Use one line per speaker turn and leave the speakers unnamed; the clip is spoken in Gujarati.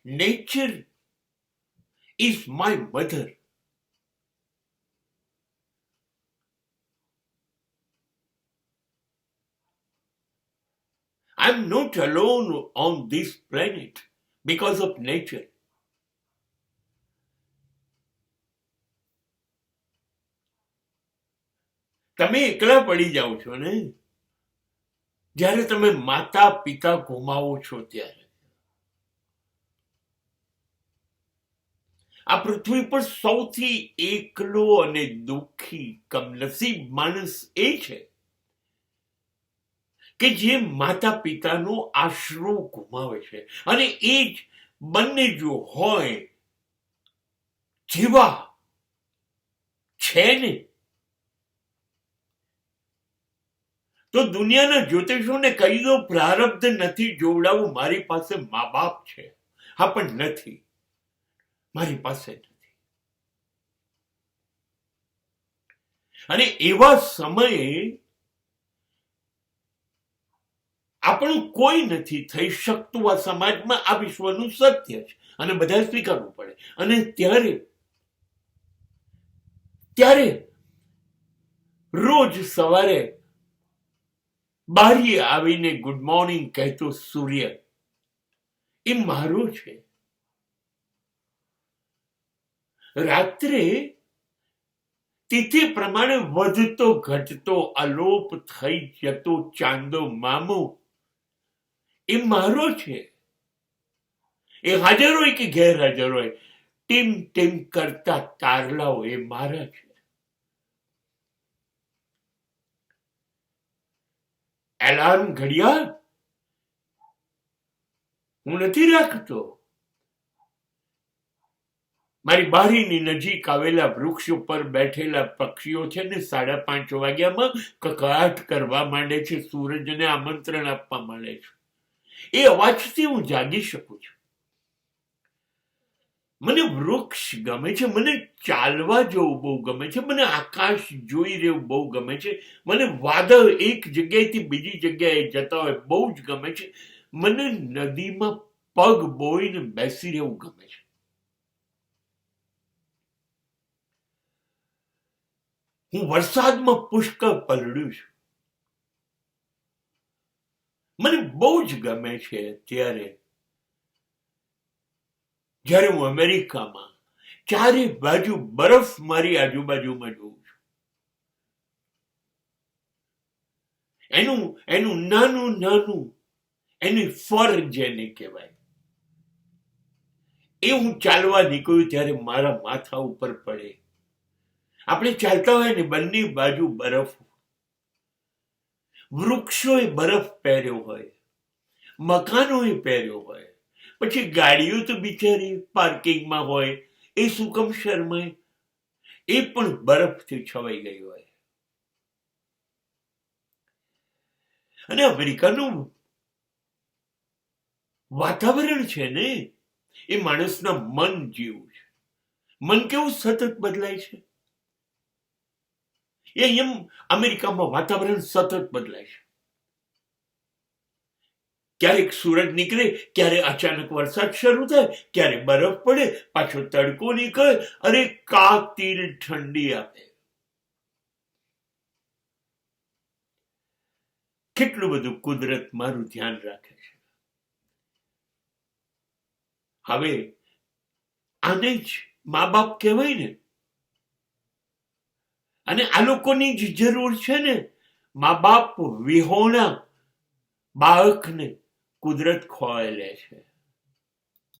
nature is my mother. I'm not alone on this planet because of nature. તમે એકલા પડી જાઓ છો ને જ્યારે તમે માતા પિતા ગુમાવો છો ત્યારે. આ પૃથ્વી પર સૌથી એકલો અને દુઃખી કમનસીબ માણસ એ છે કે જે માતા પિતાનો આશરો ગુમાવે છે. અને એ જ બંને જો હોય જેવા છે ને તો દુનિયાના જ્યોતિષોને કહી દો પ્રારબ્ધ નથી જોવડાવું, મારી પાસે મા બાપ છે. હા, પણ નથી, મારી પાસે નથી. અને એવા સમયે આપણું કોઈ નથી થઈ શકતું આ સમાજમાં. આ વિશ્વનું સત્ય છે અને બધા સ્વીકારવું પડે. અને ત્યારે રોજ સવારે બારીએ આવીને ગુડ મોર્નિંગ કહેતો સૂર્ય એ મારો છે. રાત્રે તિથિ પ્રમાણે વધતો ઘટતો અલોપ થઈ જતો ચાંદો મામો એ મારો છે. એ હાજર હોય કે ગેરહાજર હોય, ટીમ ટીમ કરતા તારલાઓ એ મારા છે. એલાર્મ ઘડિયાળ હું નથી રાખતો. મારી બારીની નજીક આવેલા વૃક્ષ ઉપર બેઠેલા પક્ષીઓ છે ને 5:30 વાગ્યામાં કકળાટ કરવા માંડે છે, સૂરજને આમંત્રણ આપવા માંડે છે. એ અવાજથી હું જાગી શકું છું. મને વૃક્ષ ગમે છે, મને ચાલવા જવું બહુ ગમે છે, મને આકાશ જોઈ રહેવું બહુ ગમે છે, મને વાદળ એક જગ્યાએથી બીજી જગ્યાએ જતા હોય બહુ જ ગમે છે, મને નદીમાં પગ બોઈને બેસી રહેવું ગમે છે. હું વરસાદમાં પુષ્કળ પલળ્યું છું. મને બહુ જ ગમે છે જ્યારે હું અમેરિકામાં ચારે બાજુ બરફ મારી આજુબાજુમાં જોઉં છું. એનું નાનું નાનું એની ફર જેને કહેવાય એ હું ચાલવા નીકળ્યું ત્યારે મારા માથા ઉપર પડે. આપણે ચાલતા હોય ને બંને બાજુ બરફ, વૃક્ષોએ બરફ પહેર્યો હોય, મકાનોએ પહેર્યો હોય, પછી ગાડીઓ તો બિચારી પાર્કિંગમાં હોય, એ સુકમ શર્માય, એ પણ બરફથી છવાઈ ગઈ હોય. અને અમેરિકાનું વાતાવરણ છે ને એ માણસના મન જેવું છે. મન કેવું સતત બદલાય છે. એ અહીંયા અમેરિકામાં વાતાવરણ સતત બદલાય છે. ક્યારેક સૂરજ નીકળે, ક્યારે અચાનક વરસાદ શરૂ થાય, ક્યારે બરફ પડે, પાછો તડકો નીકળે, અરે કાતિલ ઠંડી આપે. કેટલું બધું કુદરત મારું ધ્યાન રાખે છે. હવે આને જ મા બાપ કહેવાય ને. અને આ લોકોની જ જરૂર છે ને. મા બાપ વિહોણા બાળકને કુદરત ખોવાઈ લે છે.